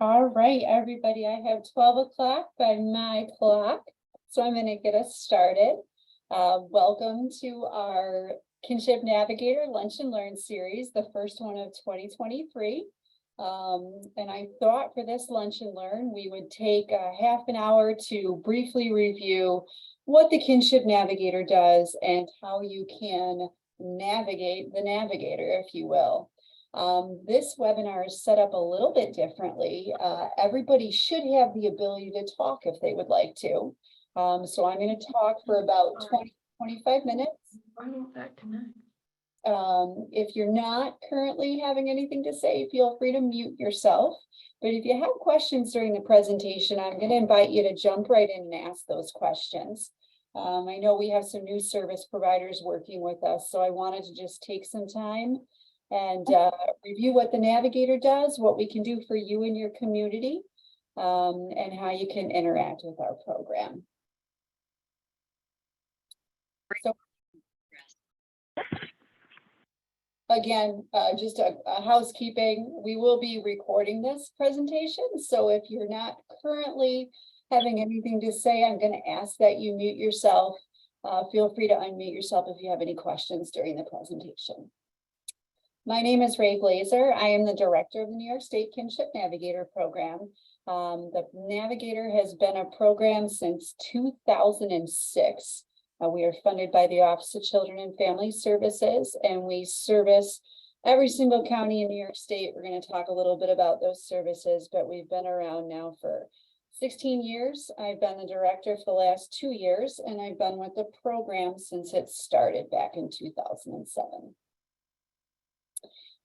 All right, everybody, I have 12 o'clock by my clock, so I'm going to get us started. Welcome to our Kinship Navigator Lunch and Learn series, the first one of 2023. And I thought for this Lunch and Learn, we would take half an hour to briefly review what the Kinship Navigator does and how you can navigate the navigator, if you will. This webinar is set up a little bit differently. Everybody should have the ability to talk if they would like to. So I'm going to talk for about 20-25 minutes. Why won't that connect? If you're not currently having anything to say, feel free to mute yourself. But if you have questions during the presentation, I'm going to invite you to jump right in and ask those questions. I know we have some new service providers working with us, so I wanted to just take some time and review what the navigator does, what we can do for you and your community, and how you can interact with our program. So again, just a housekeeping, we will be recording this presentation. So if you're not currently having anything to say, I'm going to ask that you mute yourself. Feel free to unmute yourself if you have any questions during the presentation. My name is Rae Glaser. I am the director of the New York State Kinship Navigator program. The Navigator has been a program since 2006. We are funded by the Office of Children and Family Services, and we service every single county in New York State. We're going to talk a little bit about those services, but we've been around now for 16 years. I've been the director for the last 2 years, and I've been with the program since it started back in 2007.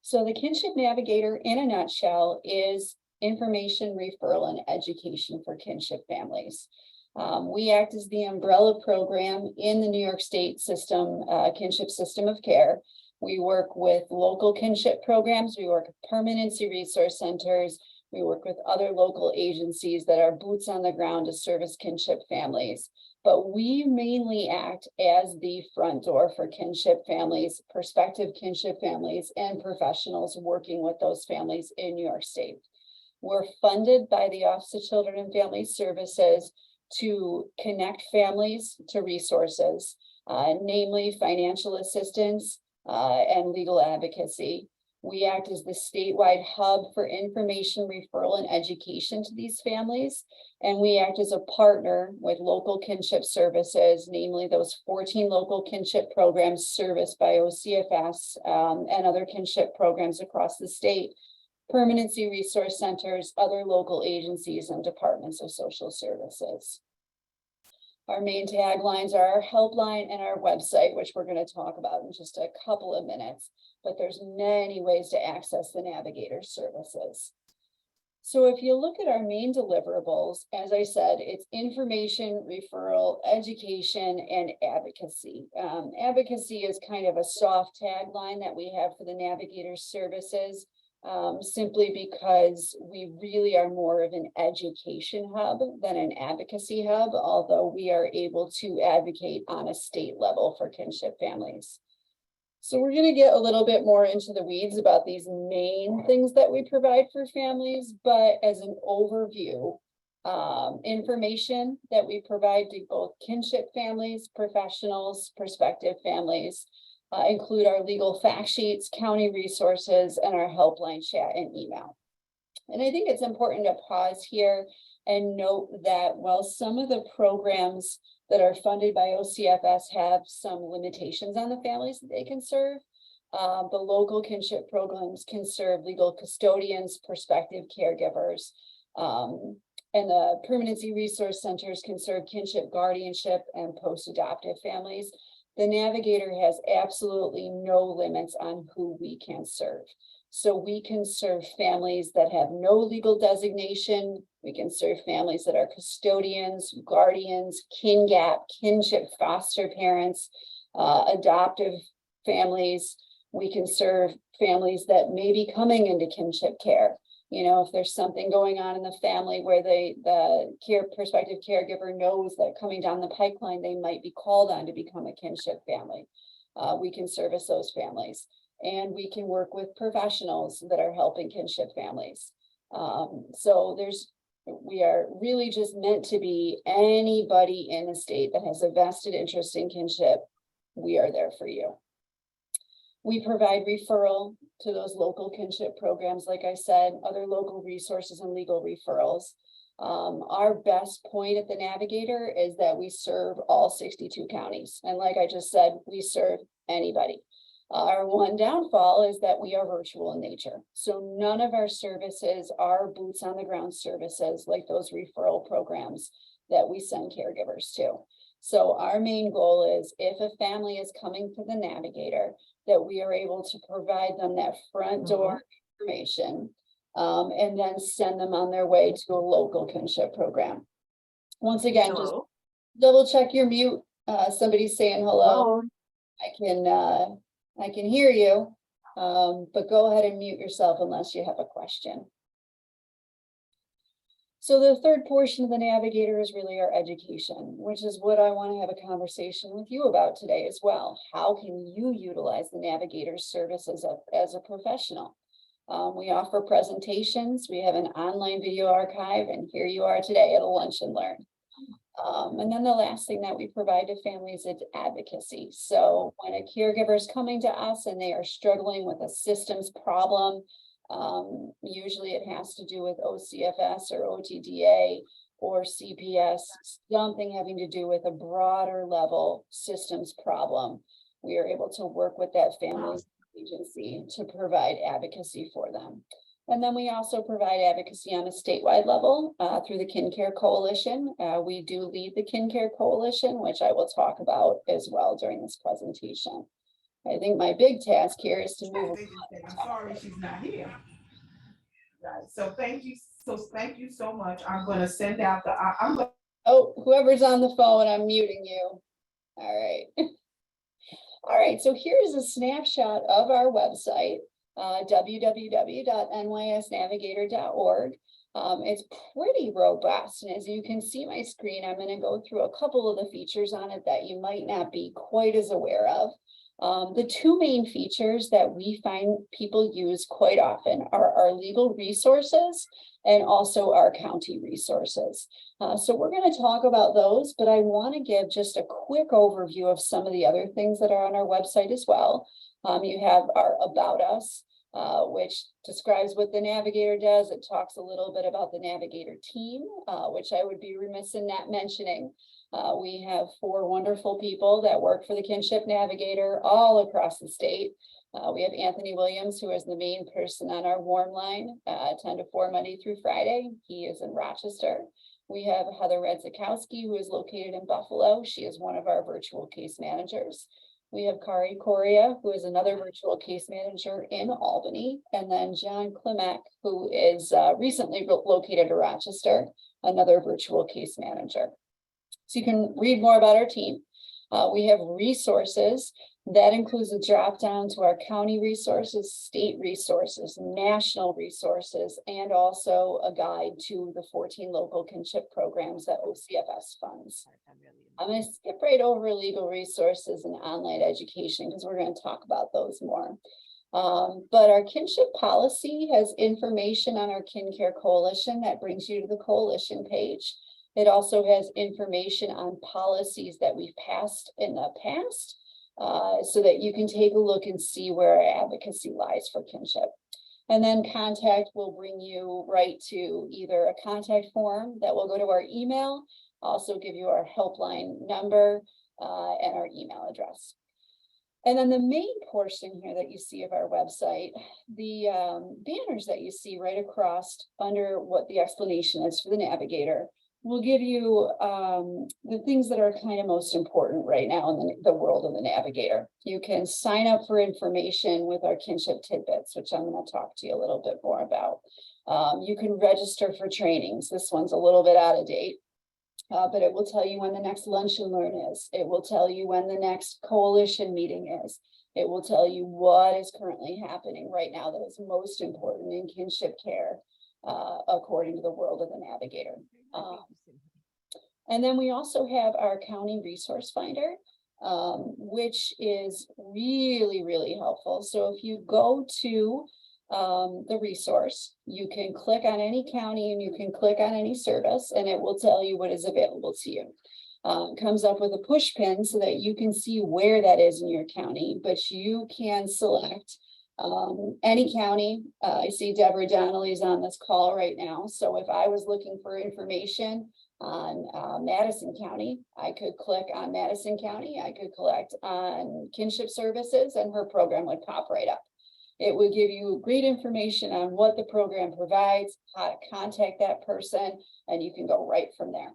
So the Kinship Navigator, in a nutshell, is information, referral, and education for kinship families. We act as the umbrella program in the New York State system, kinship system of care. We work with local kinship programs. We work with permanency resource centers. We work with other local agencies that are boots on the ground to service kinship families. But we mainly act as the front door for kinship families, prospective kinship families, and professionals working with those families in New York State. We're funded by the Office of Children and Family Services to connect families to resources, namely financial assistance and legal advocacy. We act as the statewide hub for information, referral, and education to these families. And we act as a partner with local kinship services, namely those 14 local kinship programs serviced by OCFS and other kinship programs across the state, permanency resource centers, other local agencies, and departments of social services. Our main taglines are our helpline and our website, which we're going to talk about in just a couple of minutes, but there's many ways to access the Navigator services. So if you look at our main deliverables, as I said, it's information, referral, education, and advocacy. Advocacy is kind of a soft tagline that we have for the Navigator services. Simply because we really are more of an education hub than an advocacy hub, although we are able to advocate on a state level for kinship families. So we're going to get a little bit more into the weeds about these main things that we provide for families, but as an overview, information that we provide to both kinship families, professionals, prospective families, include our legal fact sheets, county resources, and our helpline chat and email. And I think it's important to pause here and note that while some of the programs that are funded by OCFS have some limitations on the families that they can serve, the local kinship programs can serve legal custodians, prospective caregivers, and the permanency resource centers can serve kinship guardianship and post-adoptive families. The Navigator has absolutely no limits on who we can serve. So we can serve families that have no legal designation. We can serve families that are custodians, guardians, kin gap, kinship foster parents, adoptive families. We can serve families that may be coming into kinship care. You know, if there's something going on in the family where the prospective caregiver knows that coming down the pipeline, they might be called on to become a kinship family. We can service those families, and we can work with professionals that are helping kinship families. So we are really just meant to be anybody in the state that has a vested interest in kinship. We are there for you. We provide referral to those local kinship programs, like I said, other local resources and legal referrals. Our best point at the Navigator is that we serve all 62 counties. And like I just said, we serve anybody. Our one downfall is that we are virtual in nature. So none of our services are boots on the ground services like those referral programs that we send caregivers to. So our main goal is if a family is coming to the Navigator, that we are able to provide them that front door information and then send them on their way to a local kinship program. Once again, just double check your mute. Somebody's saying hello. I can hear you, but go ahead and mute yourself unless you have a question. So the third portion of the Navigator is really our education, which is what I want to have a conversation with you about today as well. How can you utilize the Navigator's services as a professional? We offer presentations. We have an online video archive, and here you are today at a Lunch and Learn. And then the last thing that we provide to families is advocacy. So when a caregiver is coming to us and they are struggling with a systems problem, usually it has to do with OCFS or OTDA or CPS, something having to do with a broader level systems problem. We are able to work with that family's agency to provide advocacy for them. And then we also provide advocacy on a statewide level through the KINCARE Coalition. We do lead the KINCARE Coalition, which I will talk about as well during this presentation. I think my big task here is to move. I'm sorry she's not here. Right. So thank you. So thank you so much. I'm going to send out the. Oh, whoever's on the phone, I'm muting you. All right. All right. So here's a snapshot of our website. www.nysnavigator.org. It's pretty robust, and as you can see my screen, I'm going to go through a couple of the features on it that you might not be quite as aware of. The two main features that we find people use quite often are our legal resources and also our county resources. So we're going to talk about those, but I want to give just a quick overview of some of the other things that are on our website as well. You have our About Us, which describes what the Navigator does. It talks a little bit about the Navigator team, which I would be remiss in not mentioning. We have 4 wonderful people that work for the Kinship Navigator all across the state. We have Anthony Williams, who is the main person on our warm line, 10 to 4 Monday through Friday. He is in Rochester. We have Heather Redzikowski, who is located in Buffalo. She is one of our virtual case managers. We have Kari Korea, who is another virtual case manager in Albany, and then John Klimek, who is recently located in Rochester, another virtual case manager. So you can read more about our team. We have resources. That includes a drop down to our county resources, state resources, national resources, and also a guide to the 14 local kinship programs that OCFS funds. I'm going to skip right over legal resources and online education because we're going to talk about those more. But our kinship policy has information on our KINCARE Coalition that brings you to the coalition page. It also has information on policies that we've passed in the past so that you can take a look and see where our advocacy lies for kinship. And then contact will bring you right to either a contact form that will go to our email, also give you our helpline number and our email address. And then the main portion here that you see of our website, the banners that you see right across under what the explanation is for the Navigator, will give you the things that are kind of most important right now in the world of the Navigator. You can sign up for information with our kinship tidbits, which I'm going to talk to you a little bit more about. You can register for trainings. This one's a little bit out of date, but it will tell you when the next Lunch and Learn is. It will tell you when the next coalition meeting is. It will tell you what is currently happening right now that is most important in kinship care, according to the world of the Navigator. And then we also have our county resource finder, which is really, really helpful. So if you go to the resource. You can click on any county and you can click on any service and it will tell you what is available to you. Comes up with a push pin so that you can see where that is in your county, but you can select any county. I see Deborah Donnelly's on this call right now. So if I was looking for information on Madison County, I could click on Madison County. I could collect on Kinship Services and her program would pop right up. It would give you great information on what the program provides, how to contact that person, and you can go right from there.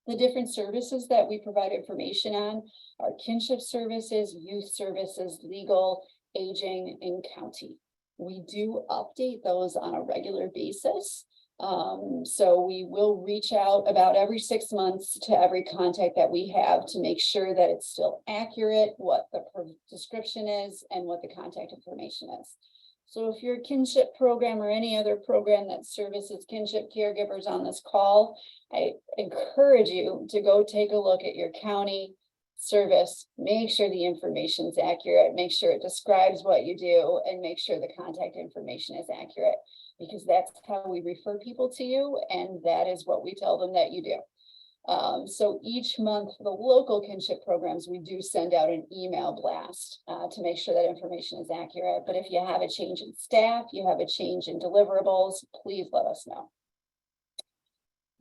The different services that we provide information on are kinship services, youth services, legal, aging, and county. We do update those on a regular basis. So we will reach out about every 6 months to every contact that we have to make sure that it's still accurate, what the description is, and what the contact information is. So if you're a kinship program or any other program that services kinship caregivers on this call, I encourage you to go take a look at your county service, make sure the information is accurate, make sure it describes what you do, and make sure the contact information is accurate, because that's how we refer people to you, and that is what we tell them that you do. So each month for the local kinship programs, we do send out an email blast to make sure that information is accurate. But if you have a change in staff, you have a change in deliverables, please let us know.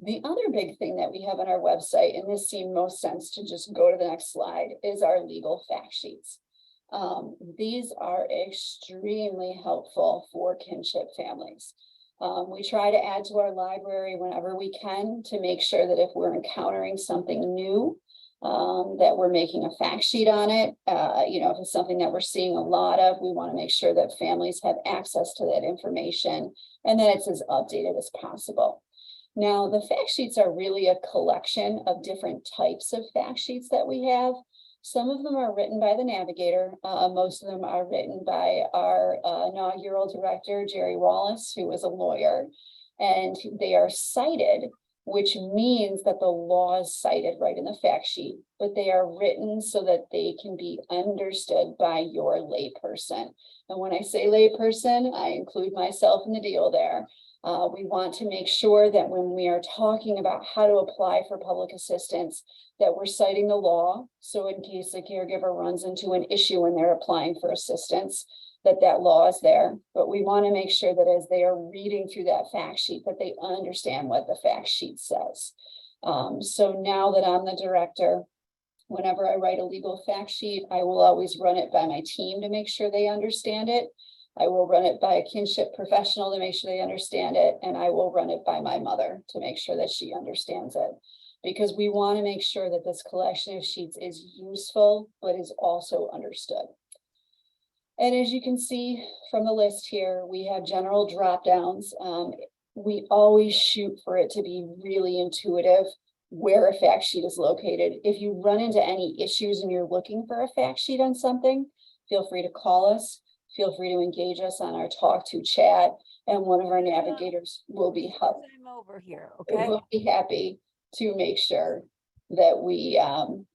The other big thing that we have on our website, and this seemed most sense to just go to the next slide, is our legal fact sheets. These are extremely helpful for kinship families. We try to add to our library whenever we can to make sure that if we're encountering something new, that we're making a fact sheet on it. If it's something that we're seeing a lot of, we want to make sure that families have access to that information and that it's as updated as possible. Now, the fact sheets are really a collection of different types of fact sheets that we have. Some of them are written by the navigator. Most of them are written by our inaugural director, Jerry Wallace, who is a lawyer, and they are cited, which means that the law is cited right in the fact sheet, but they are written so that they can be understood by your layperson. And when I say layperson, I include myself in the deal there. We want to make sure that when we are talking about how to apply for public assistance, that we're citing the law. So in case a caregiver runs into an issue when they're applying for assistance, that law is there. But we want to make sure that as they are reading through that fact sheet, that they understand what the fact sheet says. So now that I'm the director, whenever I write a legal fact sheet, I will always run it by my team to make sure they understand it. I will run it by a kinship professional to make sure they understand it. And I will run it by my mother to make sure that she understands it. Because we want to make sure that this collection of sheets is useful, but is also understood. And as you can see from the list here, we have general drop downs. We always shoot for it to be really intuitive where a fact sheet is located. If you run into any issues and you're looking for a fact sheet on something, feel free to call us. Feel free to engage us on our talk to chat, and one of our navigators will be I'm over here, okay? We'll be happy to make sure that we Sure.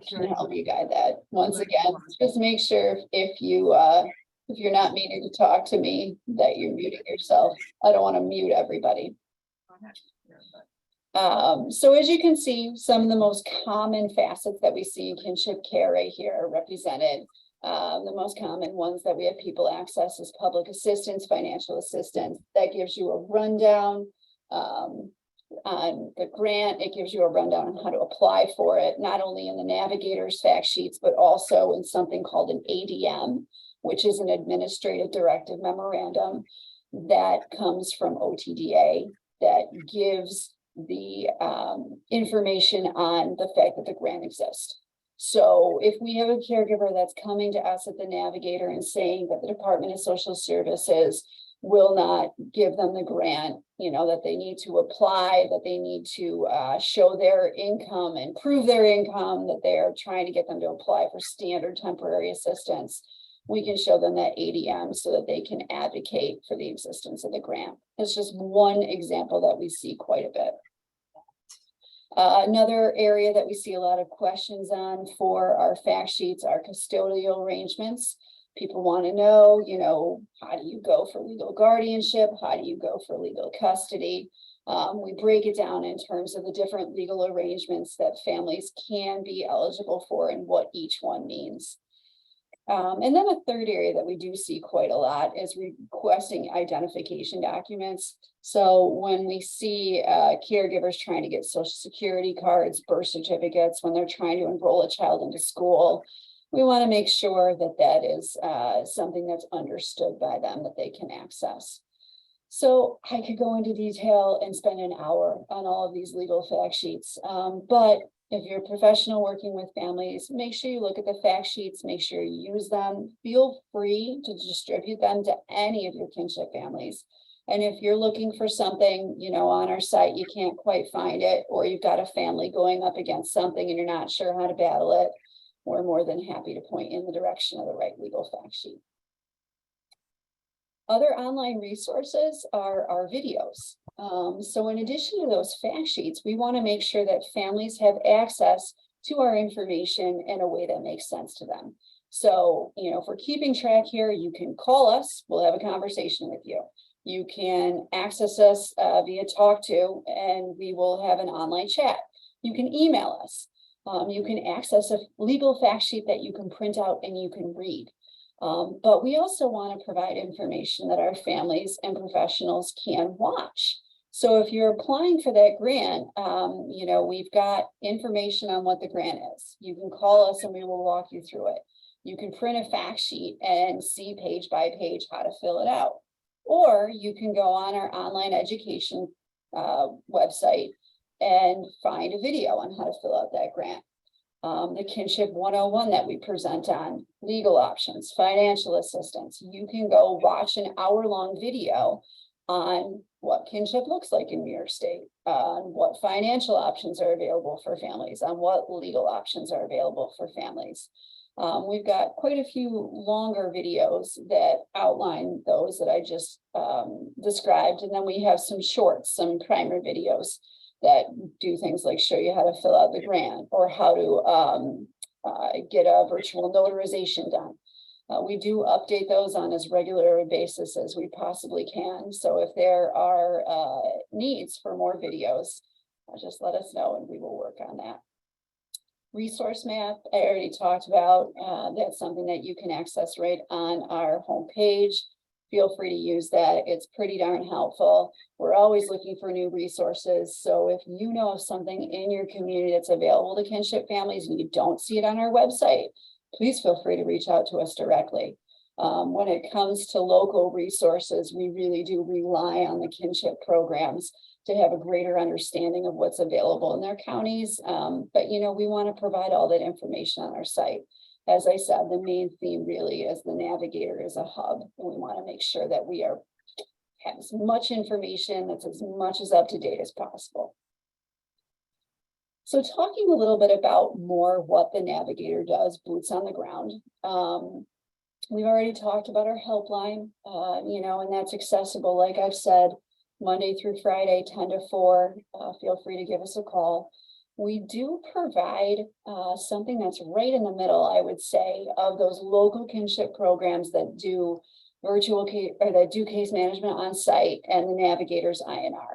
can help you guide that. Once again, just make sure if you're not meaning to talk to me, that you're muting yourself. I don't want to mute everybody. So as you can see, some of the most common facets that we see in kinship care right here are represented. The most common ones that we have people access is public assistance, financial assistance. That gives you a rundown on the grant. It gives you a rundown on how to apply for it, not only in the navigator's fact sheets, but also in something called an ADM, which is an administrative directive memorandum that comes from OTDA that gives the information on the fact that the grant exists. So if we have a caregiver that's coming to us at the navigator and saying that the Department of Social Services will not give them the grant, that they need to apply, that they need to show their income and prove their income, that they're trying to get them to apply for standard temporary assistance, we can show them that ADM so that they can advocate for the existence of the grant. It's just one example that we see quite a bit. Another area that we see a lot of questions on for our fact sheets are custodial arrangements. People want to know, how do you go for legal guardianship? How do you go for legal custody? We break it down in terms of the different legal arrangements that families can be eligible for and what each one means. And then a third area that we do see quite a lot is requesting identification documents. So when we see caregivers trying to get social security cards, birth certificates, when they're trying to enroll a child into school, we want to make sure that that is something that's understood by them, that they can access. So I could go into detail and spend an hour on all of these legal fact sheets, but if you're a professional working with families, make sure you look at the fact sheets, make sure you use them. Feel free to distribute them to any of your kinship families. And if you're looking for something, on our site, you can't quite find it, or you've got a family going up against something and you're not sure how to battle it, we're more than happy to point in the direction of the right legal fact sheet. Other online resources are our videos. So in addition to those fact sheets, we want to make sure that families have access to our information in a way that makes sense to them. So, for keeping track here, you can call us, we'll have a conversation with you. You can access us via TalkTo, and we will have an online chat. You can email us. You can access a legal fact sheet that you can print out and you can read. But we also want to provide information that our families and professionals can watch. So if you're applying for that grant, we've got information on what the grant is. You can call us and we will walk you through it. You can print a fact sheet and see page by page how to fill it out. Or you can go on our online education website and find a video on how to fill out that grant. The Kinship 101 that we present on, legal options, financial assistance. You can go watch an hour-long video on what kinship looks like in New York State, on what financial options are available for families, on what legal options are available for families. We've got quite a few longer videos that outline those that I just described, and then we have some shorts, some primer videos that do things like show you how to fill out the grant or how to get a virtual notarization done. We do update those on as regular a basis as we possibly can. So if there are needs for more videos, just let us know and we will work on that. Resource map, I already talked about. That's something that you can access right on our homepage. Feel free to use that. It's pretty darn helpful. We're always looking for new resources. So if you know of something in your community that's available to kinship families and you don't see it on our website, please feel free to reach out to us directly. When it comes to local resources, we really do rely on the kinship programs to have a greater understanding of what's available in their counties. But we want to provide all that information on our site. As I said, the main theme really is the Navigator is a hub, and we want to make sure that we have as much information that's as much as up to date as possible. So talking a little bit about more what the Navigator does, boots on the ground. We've already talked about our helpline, and that's accessible, like I've said, Monday through Friday, 10 to 4. Feel free to give us a call. We do provide something that's right in the middle, I would say, of those local kinship programs that do virtual case or that do case management on site and the Navigator's INR,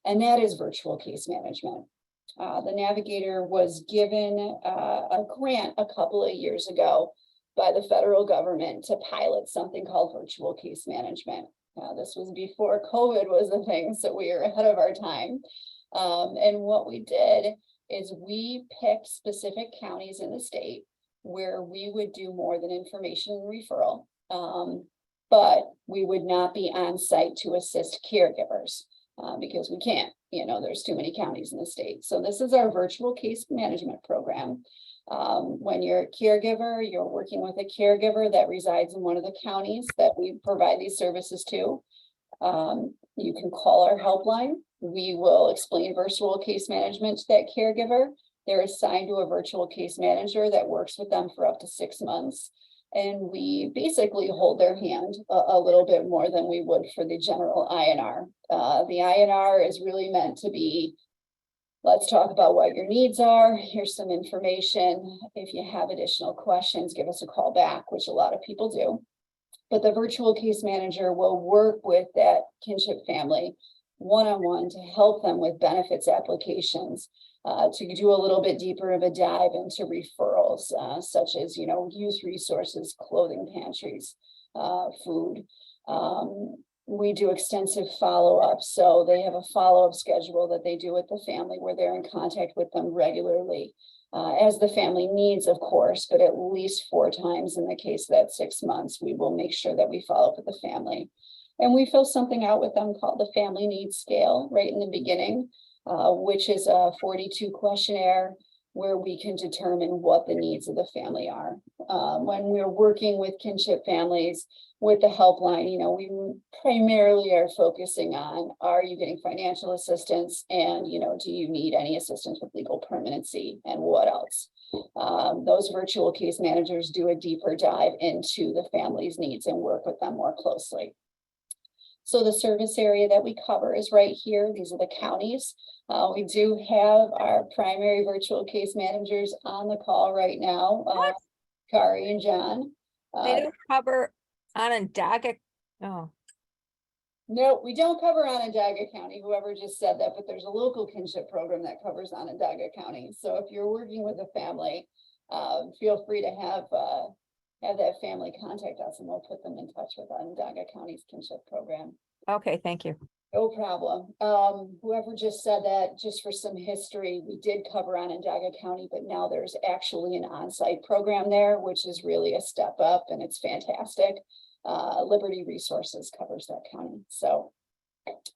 and that is virtual case management. The Navigator was given a grant a couple of years ago by the federal government to pilot something called virtual case management. This was before COVID was the thing, so we were ahead of our time. And what we did is we picked specific counties in the state where we would do more than information and referral, but we would not be on site to assist caregivers because we can't, there's too many counties in the state. So this is our virtual case management program. When you're a caregiver, you're working with a caregiver that resides in one of the counties that we provide these services to. You can call our helpline. We will explain virtual case management to that caregiver. They're assigned to a virtual case manager that works with them for up to 6 months. And we basically hold their hand a little bit more than we would for the general INR. The INR is really meant to be Let's talk about what your needs are. Here's some information. If you have additional questions, give us a call back, which a lot of people do. But the virtual case manager will work with that kinship family one-on-one to help them with benefits applications, to do a little bit deeper of a dive into referrals, such as, youth resources, clothing pantries, food. We do extensive follow-up. So they have a follow-up schedule that they do with the family where they're in contact with them regularly, as the family needs, of course, but at least 4 times in the case of that 6 months, we will make sure that we follow up with the family. And we fill something out with them called the Family Needs Scale right in the beginning, which is a 42 questionnaire where we can determine what the needs of the family are. When we're working with kinship families with the helpline, we primarily are focusing on, are you getting financial assistance? And, do you need any assistance with legal permanency, and what else? Those virtual case managers do a deeper dive into the family's needs and work with them more closely. So the service area that we cover is right here. These are the counties. We do have our primary virtual case managers on the call right now, Kari and John. They don't cover Onondaga. Oh, No, we don't cover Onondaga County, whoever just said that, but there's a local kinship program that covers Onondaga County. So if you're working with a family, feel free to have that family contact us and we'll put them in touch with Onondaga County's kinship program. okay, thank you. No problem. Whoever just said that, just for some history, we did cover Onondaga County, but now there's actually an on-site program there, which is really a step up and it's fantastic. Liberty Resources covers that county, so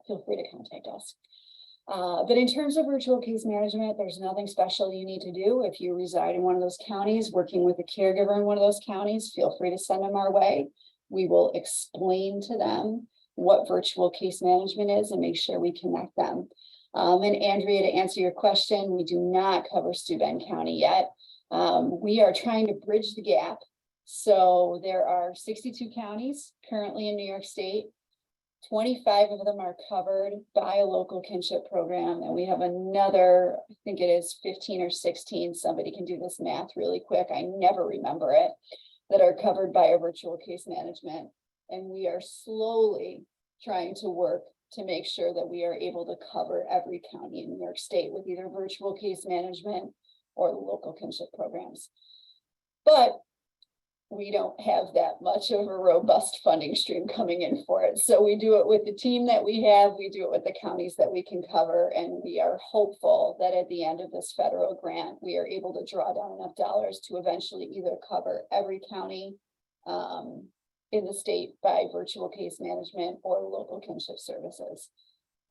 feel free to contact us. But in terms of virtual case management, there's nothing special you need to do. If you reside in one of those counties, working with a caregiver in one of those counties, feel free to send them our way. We will explain to them what virtual case management is and make sure we connect them. And Andrea, to answer your question, we do not cover Steuben County yet. We are trying to bridge the gap. So there are 62 counties currently in New York State. 25 of them are covered by a local kinship program. And we have another, I think it is 15 or 16. Somebody can do this math really quick. I never remember it, that are covered by a virtual case management. And we are slowly trying to work to make sure that we are able to cover every county in New York State with either virtual case management or local kinship programs. But we don't have that much of a robust funding stream coming in for it. So we do it with the team that we have, we do it with the counties that we can cover, and we are hopeful that at the end of this federal grant, we are able to draw down enough dollars to eventually either cover every county in the state by virtual case management or local kinship services.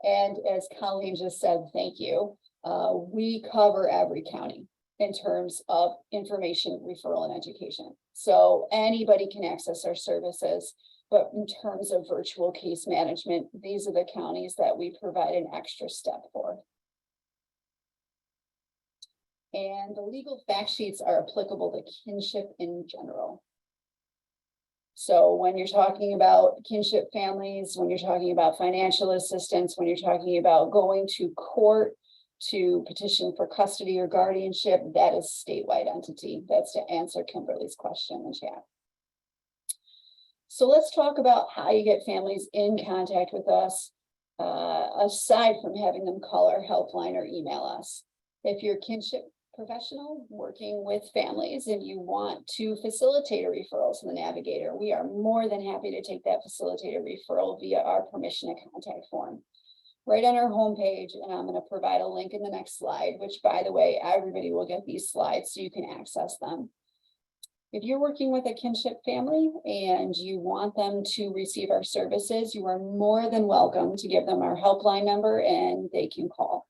And as Colleen just said, thank you, we cover every county in terms of information, referral, and education. So anybody can access our services, but in terms of virtual case management, these are the counties that we provide an extra step for. And the legal fact sheets are applicable to kinship in general. So when you're talking about kinship families, when you're talking about financial assistance, when you're talking about going to court to petition for custody or guardianship, that is statewide entity. That's to answer Kimberly's question in chat. So let's talk about how you get families in contact with us, aside from having them call our helpline or email us. If you're a kinship professional working with families and you want to facilitate a referral to the navigator, we are more than happy to take that facilitated referral via our permission to contact form. Right on our homepage, and I'm going to provide a link in the next slide, which, by the way, everybody will get these slides so you can access them. If you're working with a kinship family and you want them to receive our services, you are more than welcome to give them our helpline number and they can call.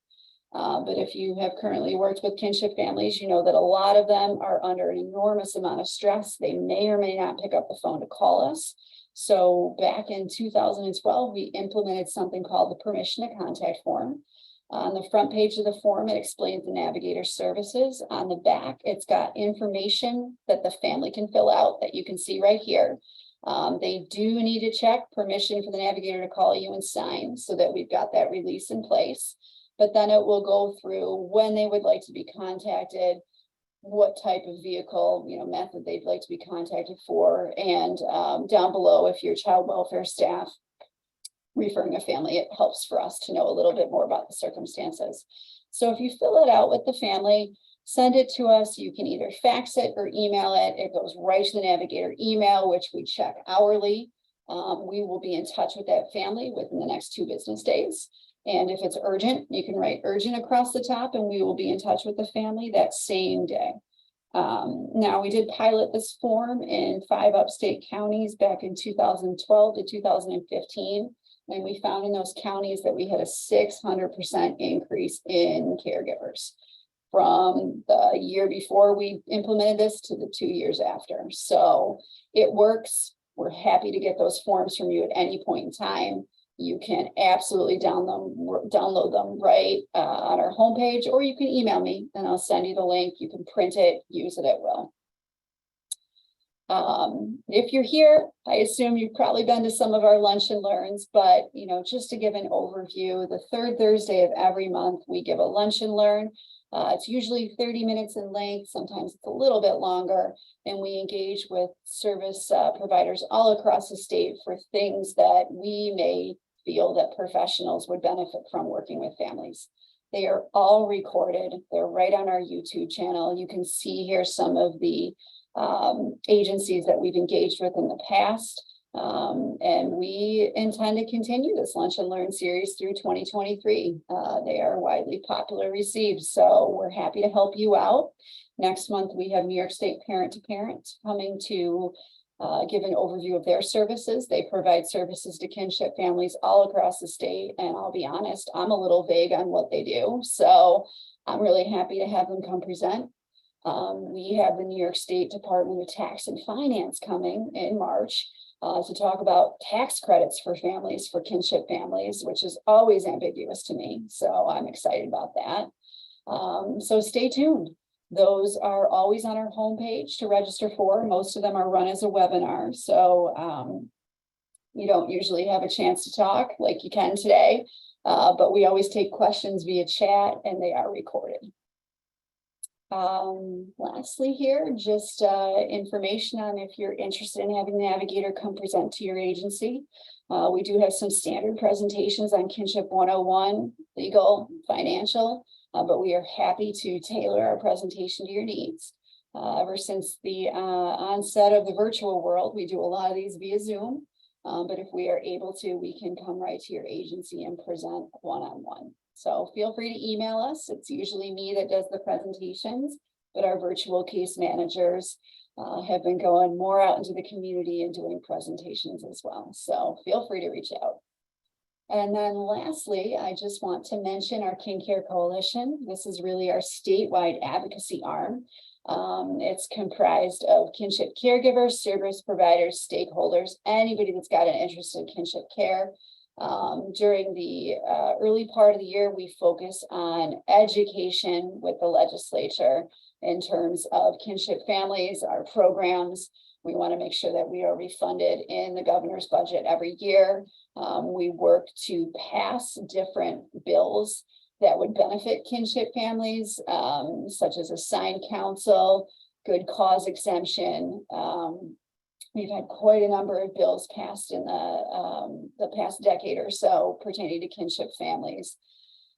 But if you have currently worked with kinship families, you know that a lot of them are under an enormous amount of stress. They may or may not pick up the phone to call us. So back in 2012, we implemented something called the permission to contact form. On the front page of the form, it explains the navigator services. On the back, it's got information that the family can fill out that you can see right here. They do need to check permission for the navigator to call you and sign so that we've got that release in place. but then it will go through when they would like to be contacted, what type of vehicle, method they'd like to be contacted for, and down below, if you're child welfare staff referring a family, it helps for us to know a little bit more about the circumstances. So if you fill it out with the family, send it to us. You can either fax it or email it. It goes right to the Navigator email, which we check hourly. We will be in touch with that family within the next 2 business days. And if it's urgent, you can write urgent across the top, and we will be in touch with the family that same day. Now, we did pilot this form in 5 upstate counties back in 2012 to 2015. And we found in those counties that we had a 600% increase in caregivers from the year before we implemented this to the 2 years after. So it works. We're happy to get those forms from you at any point in time. You can absolutely download them right on our homepage, or you can email me and I'll send you the link. You can print it, use it at will. If you're here, I assume you've probably been to some of our lunch and learns, but just to give an overview, the 3rd Thursday of every month, we give a lunch and learn. It's usually 30 minutes in length. Sometimes it's a little bit longer, and we engage with service providers all across the state for things that we may feel that professionals would benefit from working with families. They are all recorded. They're right on our YouTube channel. You can see here some of the agencies that we've engaged with in the past. And we intend to continue this Lunch and Learn series through 2023. They are widely popular received, so we're happy to help you out. Next month, we have New York State Parent to Parent coming to give an overview of their services. They provide services to kinship families all across the state, and I'll be honest, I'm a little vague on what they do, so I'm really happy to have them come present. We have the New York State Department of Tax and Finance coming in March to talk about tax credits for families, for kinship families, which is always ambiguous to me. So I'm excited about that. So stay tuned. Those are always on our homepage to register for. Most of them are run as a webinar. So you don't usually have a chance to talk like you can today, but we always take questions via chat, and they are recorded. Lastly here, just information on if you're interested in having the Navigator come present to your agency. We do have some standard presentations on Kinship 101, legal, financial, but we are happy to tailor our presentation to your needs. Ever since the onset of the virtual world, we do a lot of these via Zoom, but if we are able to, we can come right to your agency and present one-on-one. So feel free to email us. It's usually me that does the presentations, but our virtual case managers have been going more out into the community and doing presentations as well. So feel free to reach out. And then lastly, I just want to mention our KINCARE Coalition. This is really our statewide advocacy arm. It's comprised of kinship caregivers, service providers, stakeholders, anybody that's got an interest in kinship care. During the early part of the year, we focus on education with the legislature in terms of kinship families, our programs. We want to make sure that we are refunded in the governor's budget every year. We work to pass different bills that would benefit kinship families, such as assigned counsel, good cause exemption. We've had quite a number of bills passed in the past decade or so pertaining to kinship families.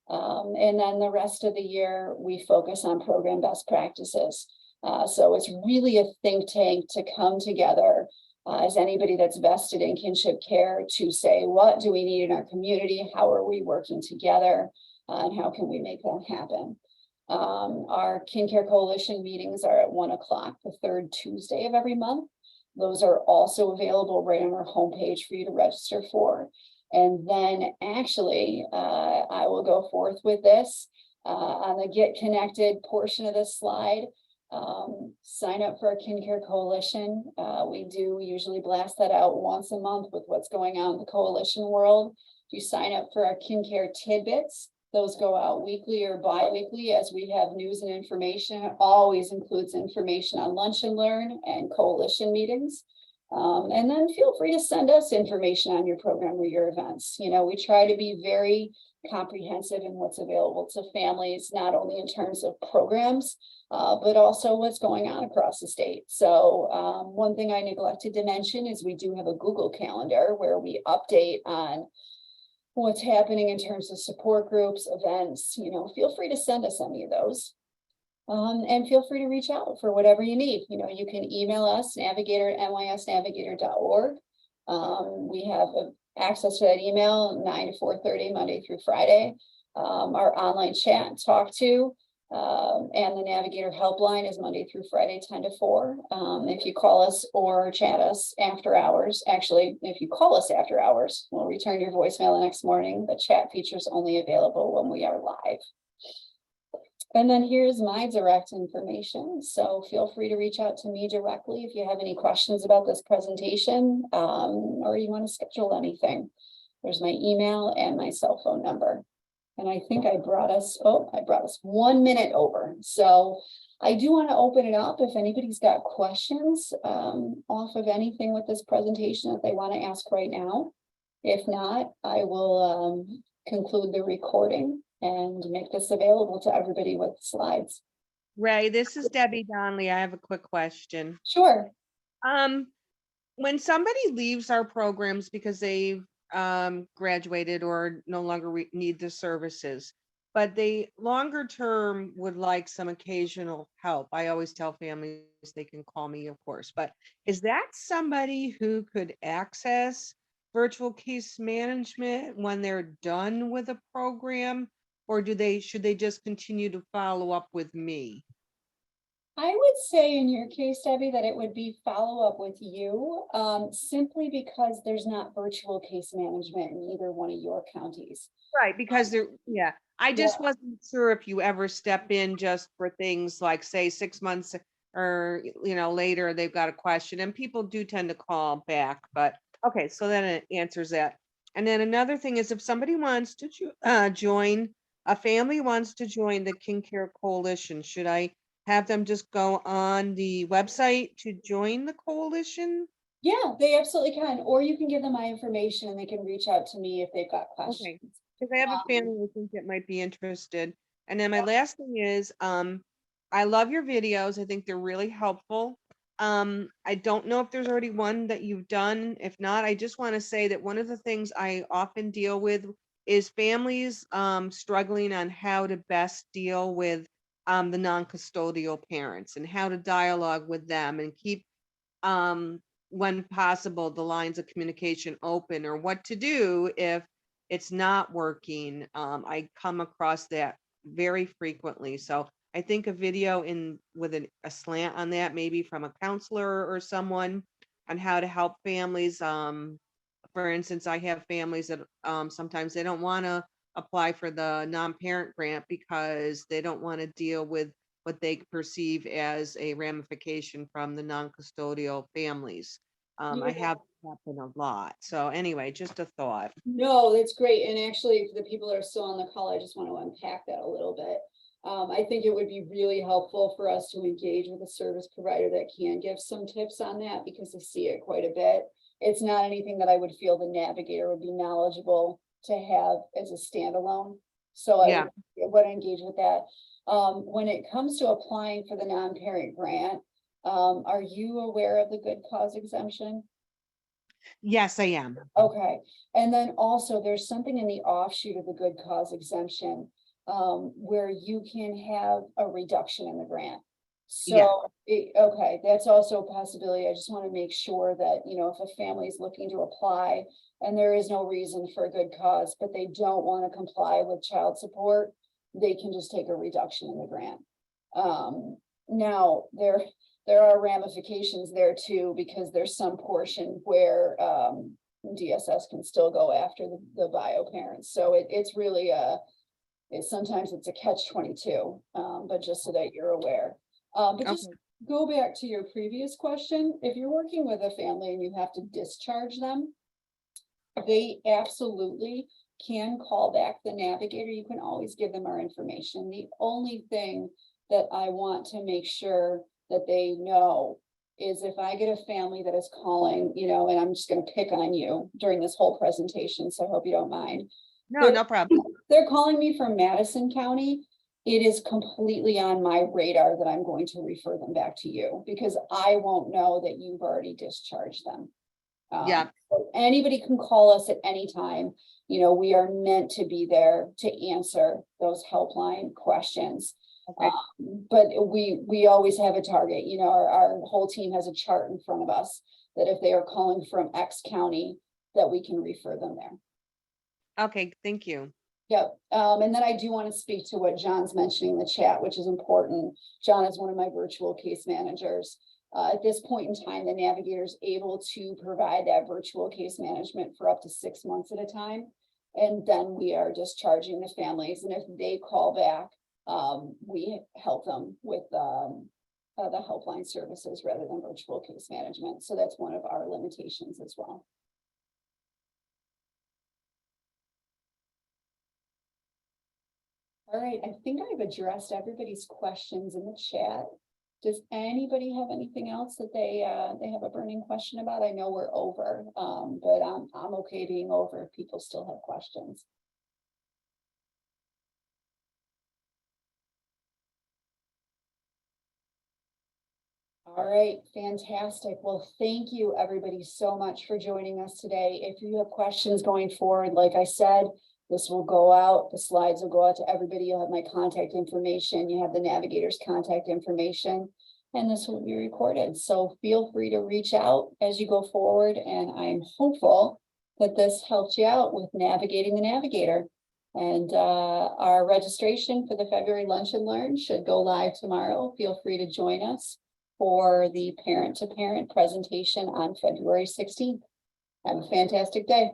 And then the rest of the year, we focus on program best practices. So it's really a think tank to come together as anybody that's vested in kinship care to say, what do we need in our community? How are we working together? And how can we make that happen? Our KINCARE Coalition meetings are at 1 o'clock, the 3rd Tuesday of every month. Those are also available right on our homepage for you to register for. And then actually, I will go forth with this on the Get Connected portion of this slide. Sign up for our KINCARE Coalition. We do usually blast that out once a month with what's going on in the coalition world. If you sign up for our KINCARE tidbits, those go out weekly or bi-weekly as we have news and information. It always includes information on Lunch and Learn and coalition meetings. And then feel free to send us information on your program or your events. You know, we try to be very comprehensive in what's available to families, not only in terms of programs, but also what's going on across the state. So one thing I neglected to mention is we do have a Google Calendar where we update on what's happening in terms of support groups, events. You know, feel free to send us any of those. And feel free to reach out for whatever you need. You know, you can email us, navigator@nysnavigator.org. We have access to that email 9 to 4:30 Monday through Friday. Our online chat and talk to and the Navigator helpline is Monday through Friday, 10 to 4. If you call us or chat us after hours, actually, if you call us after hours, we'll return your voicemail the next morning. The chat feature is only available when we are live. And then here's my direct information. So feel free to reach out to me directly if you have any questions about this presentation, or you want to schedule anything. There's my email and my cell phone number. And I think I brought us 1 minute over. So I do want to open it up if anybody's got questions off of anything with this presentation that they want to ask right now. If not, I will conclude the recording and make this available to everybody with slides. Rae, this is Debbie Donnelly. I have a quick question. Sure. When somebody leaves our programs because they've graduated or no longer need the services, but they longer term would like some occasional help. I always tell families they can call me, of course, but is that somebody who could access virtual case management when they're done with a program? Or should they just continue to follow up with me? I would say in your case, Debbie, that it would be follow up with you, simply because there's not virtual case management in either one of your counties. Right, because I just wasn't sure if you ever step in just for things like, say, 6 months or, later they've got a question, and people do tend to call back, but okay, so then it answers that. And then another thing is if somebody wants to join, a family wants to join the KINCARE Coalition, should I have them just go on the website to join the coalition? Yeah, they absolutely can. Or you can give them my information and they can reach out to me if they've got questions. Okay, because I have a family who think that might be interested. And then my last thing is, I love your videos. I think they're really helpful. I don't know if there's already one that you've done. If not, I just want to say that one of the things I often deal with is families struggling on how to best deal with the non-custodial parents and how to dialogue with them and keep, when possible, the lines of communication open, or what to do if it's not working. I come across that very frequently. So I think a video with a slant on that, maybe from a counselor or someone, on how to help families. For instance, I have families that sometimes they don't want to apply for the non-parent grant because they don't want to deal with what they perceive as a ramification from the non-custodial families. I have happened a lot. So anyway, just a thought. No, that's great. And actually, for the people that are still on the call, I just want to unpack that a little bit. I think it would be really helpful for us to engage with a service provider that can give some tips on that, because I see it quite a bit. It's not anything that I would feel the navigator would be knowledgeable to have as a standalone. So I would engage with that. When it comes to applying for the non-parent grant, are you aware of the good cause exemption? Yes, I am. Okay. And then also there's something in the offshoot of the good cause exemption where you can have a reduction in the grant. So, okay, that's also a possibility. I just want to make sure that, if a family is looking to apply and there is no reason for a good cause, but they don't want to comply with child support, they can just take a reduction in the grant. Now, there are ramifications there too, because there's some portion where DSS can still go after the bio parents. So it's really sometimes it's a catch-22, but just so that you're aware. But just go back to your previous question. If you're working with a family and you have to discharge them, they absolutely can call back the navigator. You can always give them our information. The only thing that I want to make sure that they know is if I get a family that is calling, and I'm just gonna pick on you during this whole presentation, so I hope you don't mind. No, no problem. They're calling me from Madison County. It is completely on my radar that I'm going to refer them back to you because I won't know that you've already discharged them. Yeah. So anybody can call us at any time. We are meant to be there to answer those helpline questions. Okay. But we always have a target. Our whole team has a chart in front of us that if they are calling from X county, that we can refer them there. Okay, thank you. Yep. And then I do want to speak to what John's mentioning in the chat, which is important. John is one of my virtual case managers. At this point in time, the navigator is able to provide that virtual case management for up to 6 months at a time. And then we are discharging the families. And if they call back, we help them with the helpline services rather than virtual case management. So that's one of our limitations as well. All right, I think I've addressed everybody's questions in the chat. Does anybody have anything else that they have a burning question about? I know we're over, but I'm okay being over if people still have questions. All right, fantastic. Well, thank you everybody so much for joining us today. If you have questions going forward, like I said, this will go out, the slides will go out to everybody. You'll have my contact information. You have the navigator's contact information, and this will be recorded. So feel free to reach out as you go forward. And I'm hopeful that this helped you out with navigating the navigator. And our registration for the February Lunch and Learn should go live tomorrow. Feel free to join us for the parent-to-parent presentation on February 16th. Have a fantastic day.